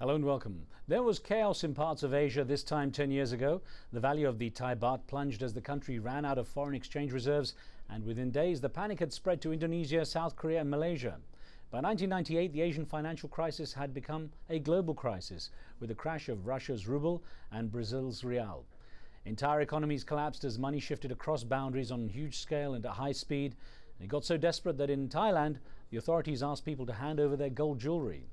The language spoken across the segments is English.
Hello and welcome. There was chaos in parts of Asia this time 10 years ago. The value of the Thai baht plunged as the country ran out of foreign exchange reserves, and within days the panic had spread to Indonesia, South Korea and Malaysia. By 1998, the Asian financial crisis had become a global crisis, with the crash of Russia's ruble and Brazil's real. Entire economies collapsed as money shifted across boundaries on a huge scale and at high speed. And it got so desperate that in Thailand, the authorities asked people to hand over their gold jewelry.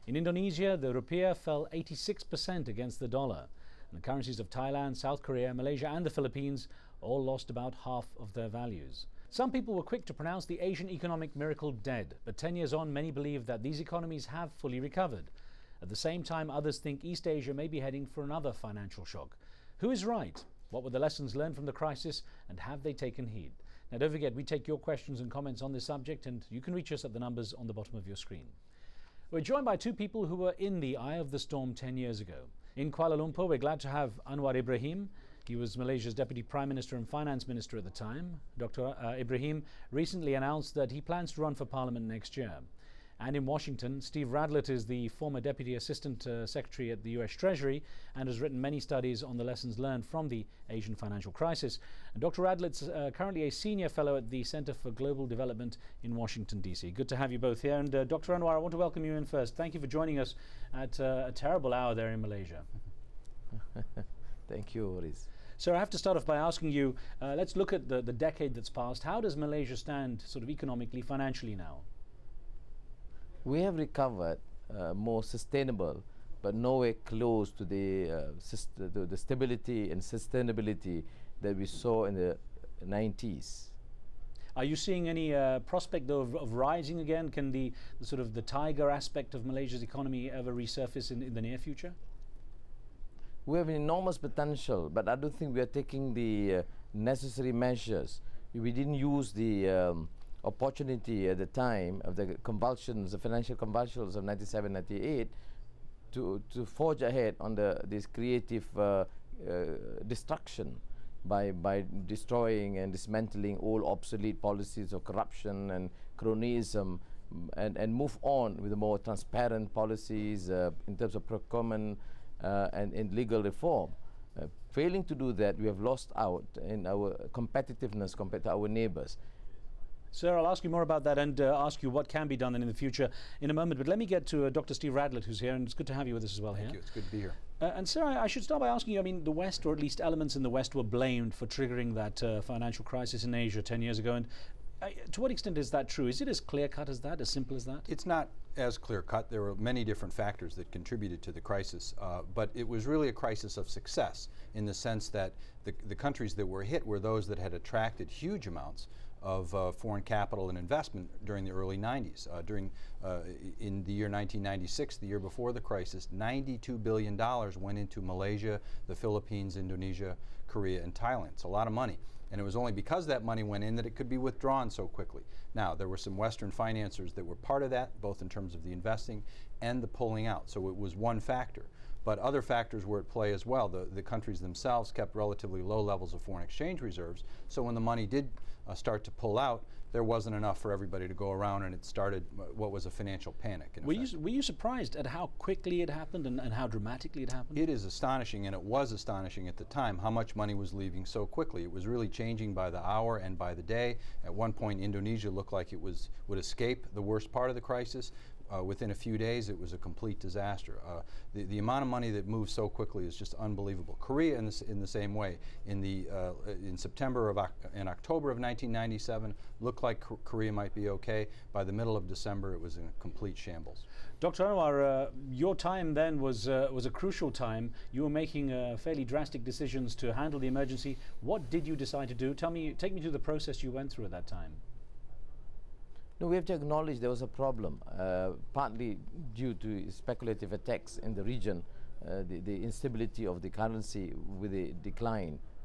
In Indonesia, the rupiah fell 86% against the dollar. And the currencies of Thailand, South Korea, Malaysia and the Philippines all lost about half of their values. Some people were quick to pronounce the Asian economic miracle dead, but 10 years on, many believe that these economies have fully recovered. At the same time, others think East Asia may be heading for another financial shock. Who is right? What were the lessons learned from the crisis, and have they taken heed? Now, don't forget, we take your questions and comments on this subject, and you can reach us at the numbers on the bottom of your screen. We're joined by two people who were in the eye of the storm 10 years ago. In Kuala Lumpur, we're glad to have Anwar Ibrahim. He was Malaysia's Deputy Prime Minister and Finance Minister at the time. Dr. Ibrahim recently announced that he plans to run for Parliament next year. And in Washington, Steve Radlett is the former Deputy Assistant Secretary at the US Treasury and has written many studies on the lessons learned from the Asian financial crisis. And Dr. Radlett's currently a Senior Fellow at the Center for Global Development in Washington, D.C. Good to have you both here. And Dr. Anwar, I want to welcome you in first. Thank you for joining us at a terrible hour there in Malaysia. Thank you, Oris. So I have to start off by asking you, let's look at the decade that's passed. How does Malaysia stand sort of economically, financially now? We have recovered more sustainable, but nowhere close to the stability and sustainability that we saw in the 90s. Are you seeing any prospect though of rising again? Can the sort of the tiger aspect of Malaysia's economy ever resurface in the near future? We have enormous potential, but I don't think we are taking the necessary measures. We didn't use the opportunity at the time of the convulsions, the financial convulsions of 97, 98, to forge ahead on this creative destruction by destroying and dismantling all obsolete policies of corruption and cronyism, and move on with the more transparent policies in terms of procurement and legal reform. Failing to do that, we have lost out in our competitiveness compared to our neighbors. Sir, I'll ask you more about that and ask you what can be done in the future in a moment. But let me get to Dr. Steve Radlett, who's here, and it's good to have you with us as well. Thank you. It's good to be here. And sir, I should start by asking you, I mean, the West, or at least elements in the West, were blamed for triggering that financial crisis in Asia 10 years ago. And to what extent is that true? Is it as clear-cut as that, as simple as that? It's not as clear-cut. There were many different factors that contributed to the crisis, but it was really a crisis of success in the sense that the countries that were hit were those that had attracted huge amounts of foreign capital and investment during the early 90s. In the year 1996, the year before the crisis, $92 billion went into Malaysia, the Philippines, Indonesia, Korea, and Thailand. It's a lot of money. And it was only because that money went in that it could be withdrawn so quickly. Now, there were some Western financiers that were part of that, both in terms of the investing and the pulling out. So it was one factor. But other factors were at play as well. The countries themselves kept relatively low levels of foreign exchange reserves. So when the money did start to pull out, there wasn't enough for everybody to go around, and it started what was a financial panic. Were you surprised at how quickly it happened and how dramatically it happened? It is astonishing, and it was astonishing at the time how much money was leaving so quickly. It was really changing by the hour and by the day. At one point, Indonesia looked like it would escape the worst part of the crisis. Within a few days, it was a complete disaster. The amount of money that moves so quickly is just unbelievable. Korea, in the same way, in September and October of 1997, looked like Korea might be okay. By the middle of December, it was in a complete shambles. Dr. Anwar, your time then was a crucial time. You were making fairly drastic decisions to handle the emergency. What did you decide to do? Take me through the process you went through at that time. No, we have to acknowledge there was a problem, partly due to speculative attacks in the region, the instability of the currency with the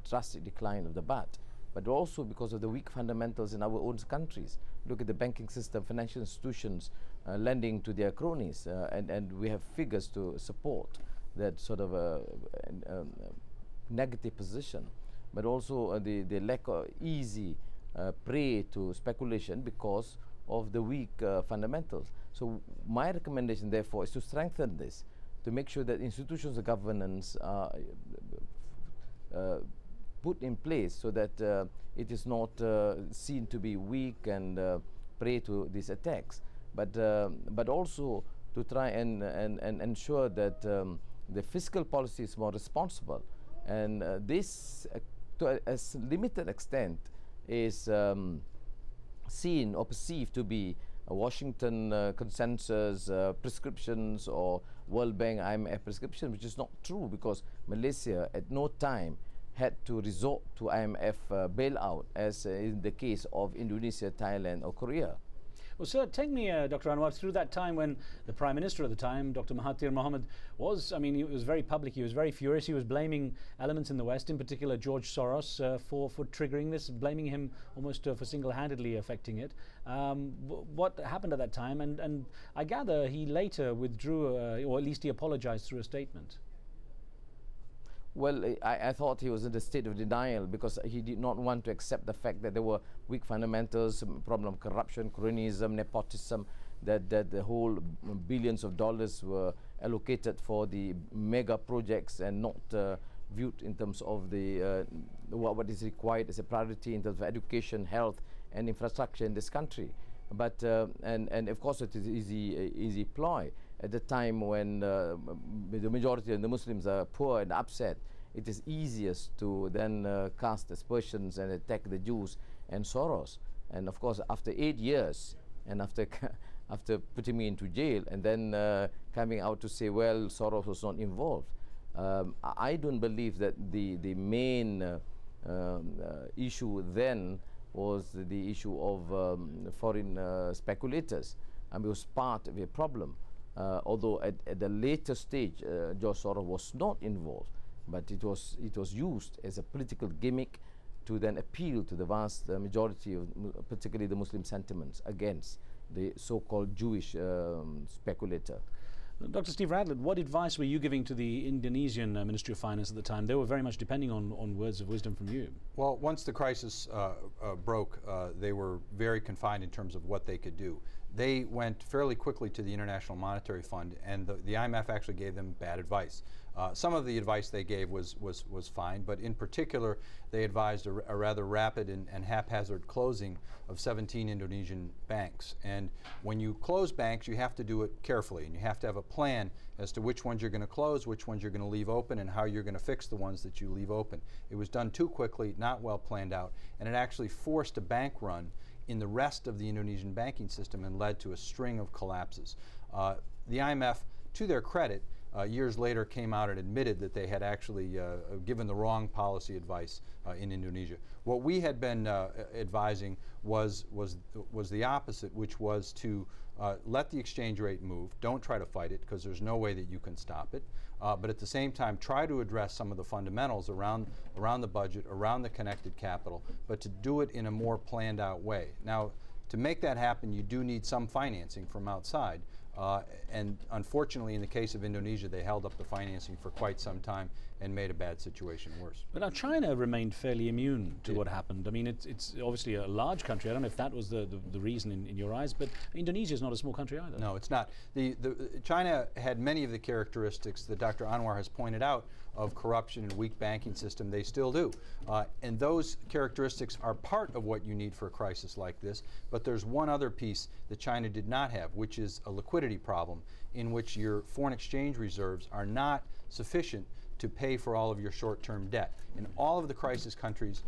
drastic decline of the baht, but also because of the weak fundamentals in our own countries. Look at the banking system, financial institutions lending to their cronies, and we have figures to support that sort of negative position, but also the lack of easy prey to speculation because of the weak fundamentals. So my recommendation, therefore, is to strengthen this, to make sure that institutions of governance are put in place so that it is not seen to be weak and prey to these attacks, but also to try and ensure that the fiscal policy is more responsible. And this, to a limited extent, is seen or perceived to be a Washington consensus prescriptions or World Bank IMF prescription, which is not true, because Malaysia at no time had to resort to IMF bailout, as in the case of Indonesia, Thailand or Korea. Well, sir, take me, Dr. Anwar, through that time when the Prime Minister at the time, Dr. Mahathir Mohamad, was, I mean, he was very public, he was very furious, he was blaming elements in the West, in particular George Soros, for triggering this, blaming him almost for single-handedly affecting it. What happened at that time? And I gather he later withdrew, or at least he apologized through a statement. Well, I thought he was in a state of denial because he did not want to accept the fact that there were weak fundamentals, problem of corruption, cronyism, nepotism, that the whole billions of dollars were allocated for the mega projects and not viewed in terms of the what is required as a priority in terms of education, health, and infrastructure in this country. But and of course it is easy ploy. At the time when the majority of the Muslims are poor and upset, it is easiest to then cast aspersions and attack the Jews and Soros. And of course, after 8 years, and after putting me into jail, and then coming out to say, well, Soros was not involved, I don't believe that the main issue then was the issue of foreign speculators. I mean, it was part of a problem. Although at the later stage, George Soros was not involved, but it was used as a political gimmick to then appeal to the vast majority of, particularly the Muslim sentiments, against the so-called Jewish speculator. Dr. Steve Radlett, what advice were you giving to the Indonesian Ministry of Finance at the time? They were very much depending on words of wisdom from you. Well, once the crisis broke, they were very confined in terms of what they could do. They went fairly quickly to the International Monetary Fund, and the IMF actually gave them bad advice. Some of the advice they gave was fine, but in particular, they advised a rather rapid and haphazard closing of 17 Indonesian banks. And when you close banks, you have to do it carefully, and you have to have a plan as to which ones you're going to close, which ones you're going to leave open, and how you're going to fix the ones that you leave open. It was done too quickly, not well planned out, and it actually forced a bank run in the rest of the Indonesian banking system and led to a string of collapses. The IMF, to their credit, years later came out and admitted that they had actually given the wrong policy advice in Indonesia. What we had been advising was the opposite, which was to let the exchange rate move. Don't try to fight it, because there's no way that you can stop it. But at the same time, try to address some of the fundamentals around the budget, around the connected capital, but to do it in a more planned out way. Now, to make that happen, you do need some financing from outside. And unfortunately, in the case of Indonesia, they held up the financing for quite some time and made a bad situation worse. But now China remained fairly immune to what happened. I mean, it's obviously a large country. I don't know if that was the reason in your eyes, but Indonesia is not a small country either. No, it's not. China had many of the characteristics that Dr. Anwar has pointed out of corruption and weak banking system. They still do. And those characteristics are part of what you need for a crisis like this. But there's one other piece that China did not have, which is a liquidity problem in which your foreign exchange reserves are not sufficient to pay for all of your short-term debt. In all of the crisis countries,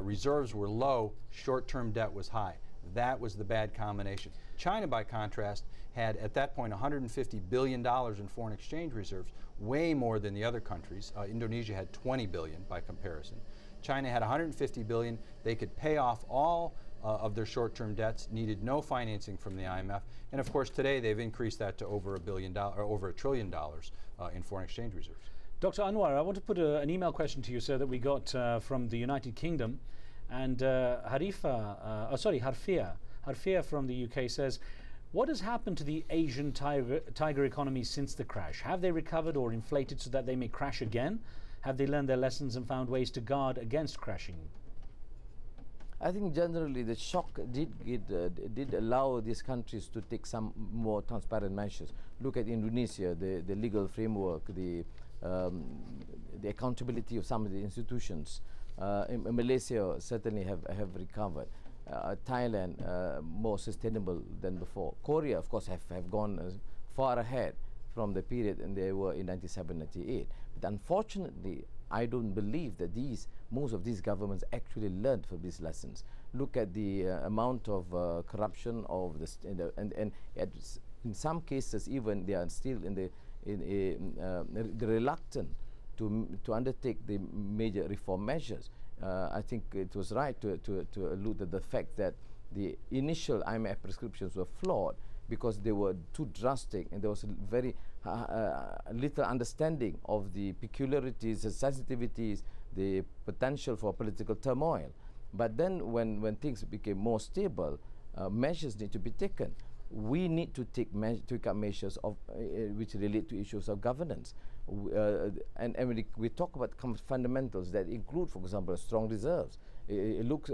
reserves were low, short-term debt was high. That was the bad combination. China, by contrast, had at that point $150 billion in foreign exchange reserves, way more than the other countries. Indonesia had $20 billion by comparison. China had $150 billion. They could pay off all of their short-term debts, needed no financing from the IMF, and of course today they've increased that to over $1 billion, or over $1 trillion in foreign exchange reserves. Dr. Anwar, I want to put an email question to you, sir, that we got from the United Kingdom, and Harfia from the UK says, what has happened to the Asian tiger economy since the crash? Have they recovered or inflated so that they may crash again? Have they learned their lessons and found ways to guard against crashing? I think generally the shock did allow these countries to take some more transparent measures. Look at Indonesia, the legal framework, the accountability of some of the institutions. In Malaysia certainly have recovered. Thailand more sustainable than before. Korea, of course, have gone far ahead from the period and they were in 97, 98. But unfortunately, I don't believe that most of these governments actually learned from these lessons. Look at the amount of corruption of and in some cases even they are still reluctant to undertake the major reform measures. I think it was right to allude to the fact that the initial IMF prescriptions were flawed because they were too drastic and there was very little understanding of the peculiarities, the sensitivities, the potential for political turmoil. But then when things became more stable, measures need to be taken. We need to take up measures which relate to issues of governance. And when we talk about fundamentals that include, for example, strong reserves. It looks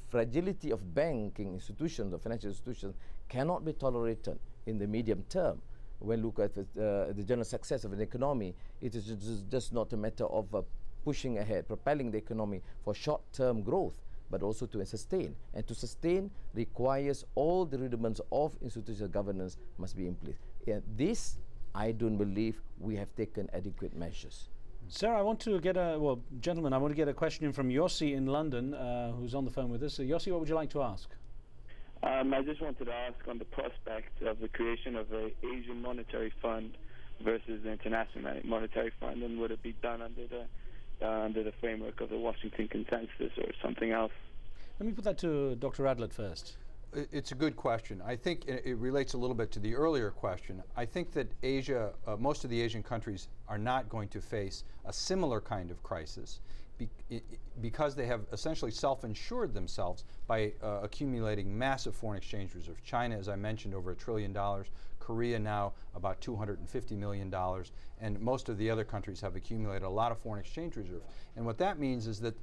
fragility of banking institutions, of financial institutions, cannot be tolerated in the medium term. When we look at the general success of an economy, it is just not a matter of pushing ahead, propelling the economy for short-term growth, but also to sustain. And to sustain requires all the rudiments of institutional governance must be in place. And this, I don't believe we have taken adequate measures. Sir, I want to get gentlemen, I want to get a question in from Yossi in London, who's on the phone with us. So Yossi, what would you like to ask? I just wanted to ask on the prospect of the creation of an Asian monetary fund versus the International Monetary Fund, and would it be done under the framework of the Washington Consensus or something else? Let me put that to Dr. Adlet first. It's a good question. I think it relates a little bit to the earlier question. I think that Asia, most of the Asian countries are not going to face a similar kind of crisis because they have essentially self-insured themselves by accumulating massive foreign exchange reserves. China, as I mentioned, over $1 trillion. Korea now about $250 million. And most of the other countries have accumulated a lot of foreign exchange reserves. And what that means is that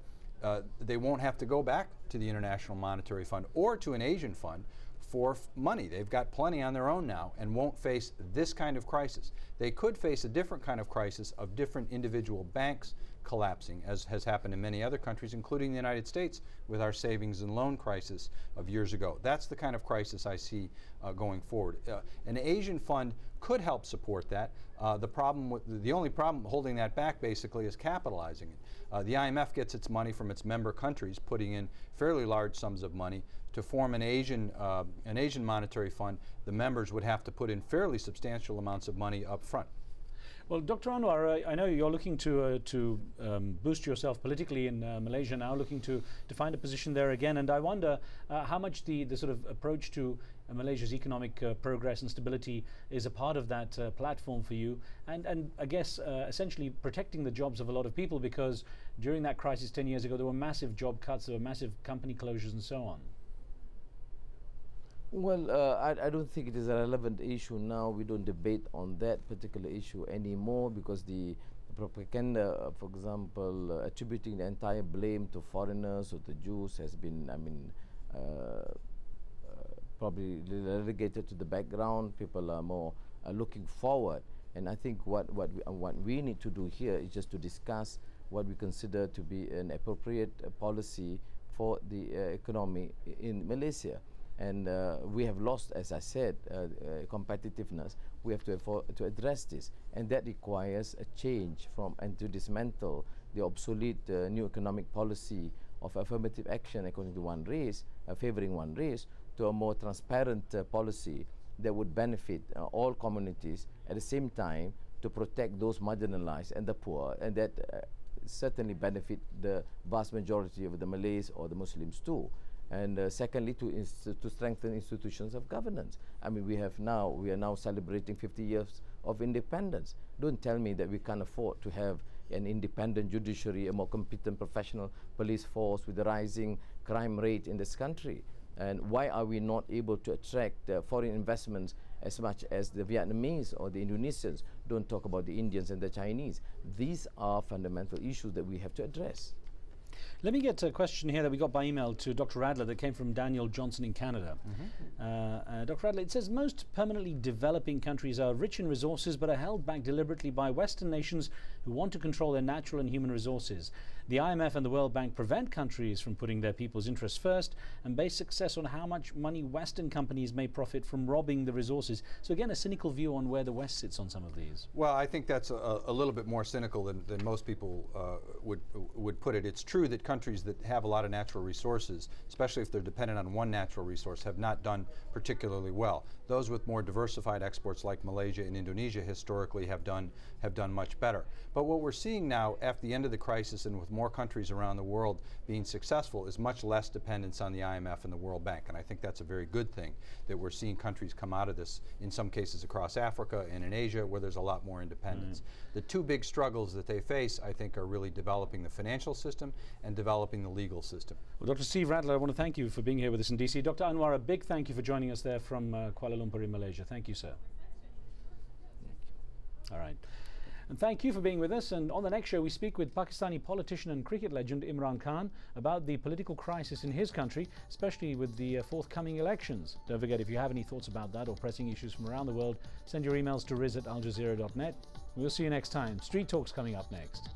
they won't have to go back to the International Monetary Fund or to an Asian fund for money. They've got plenty on their own now and won't face this kind of crisis. They could face a different kind of crisis of different individual banks collapsing, as has happened in many other countries, including the United States with our savings and loan crisis of years ago. That's the kind of crisis I see going forward. An Asian fund could help support that. The only problem holding that back basically is capitalizing it. The IMF gets its money from its member countries, putting in fairly large sums of money. To form an Asian monetary fund, the members would have to put in fairly substantial amounts of money up front. Well, Dr. Anwar, I know you're looking to boost yourself politically in Malaysia now, looking to find a position there again. And I wonder how much the sort of approach to Malaysia's economic progress and stability is a part of that platform for you. And I guess essentially protecting the jobs of a lot of people, because during that crisis 10 years ago, there were massive job cuts, there were massive company closures and so on. Well, I don't think it is a relevant issue now. We don't debate on that particular issue anymore because the propaganda, for example, attributing the entire blame to foreigners or to Jews has been, probably relegated to the background. People are more looking forward. And I think what we need to do here is just to discuss what we consider to be an appropriate policy for the economy in Malaysia. And we have lost, as I said, competitiveness. We have to address this, and that requires a change and to dismantle the obsolete new economic policy of affirmative action according to one race, favoring one race, to a more transparent policy that would benefit all communities at the same time to protect those marginalized and the poor, and that certainly benefit the vast majority of the Malays or the Muslims too. And secondly, to strengthen institutions of governance. I mean, we are now celebrating 50 years of independence. Don't tell me that we can't afford to have an independent judiciary, a more competent professional police force with the rising crime rate in this country. And why are we not able to attract foreign investments as much as the Vietnamese or the Indonesians? Don't talk about the Indians and the Chinese. These are fundamental issues that we have to address. Let me get a question here that we got by email to Dr. Adler that came from Daniel Johnson in Canada. Dr. Adler, it says most permanently developing countries are rich in resources but are held back deliberately by Western nations who want to control their natural and human resources. The IMF and the World Bank prevent countries from putting their people's interests first and base success on how much money Western companies may profit from robbing the resources. So again, a cynical view on where the West sits on some of these. Well, I think that's a little bit more cynical than most people would put it. It's true that countries that have a lot of natural resources, especially if they're dependent on one natural resource, have not done particularly well. Those with more diversified exports like Malaysia and Indonesia historically have done much better. But what we're seeing now after the end of the crisis and with more countries around the world being successful is much less dependence on the IMF and the World Bank. And I think that's a very good thing that we're seeing countries come out of this, in some cases across Africa and in Asia, where there's a lot more independence. The two big struggles that they face, I think, are really developing the financial system and developing the legal system. Well, Dr. Steve Rattler, I want to thank you for being here with us in DC. Dr. Anwar, a big thank you for joining us there from Kuala Lumpur in Malaysia. Thank you, sir. All right. And thank you for being with us. And on the next show, we speak with Pakistani politician and cricket legend Imran Khan about the political crisis in his country, especially with the forthcoming elections. Don't forget, if you have any thoughts about that or pressing issues from around the world, send your emails to riz@aljazeera.net. We'll see you next time. Street Talk's coming up next.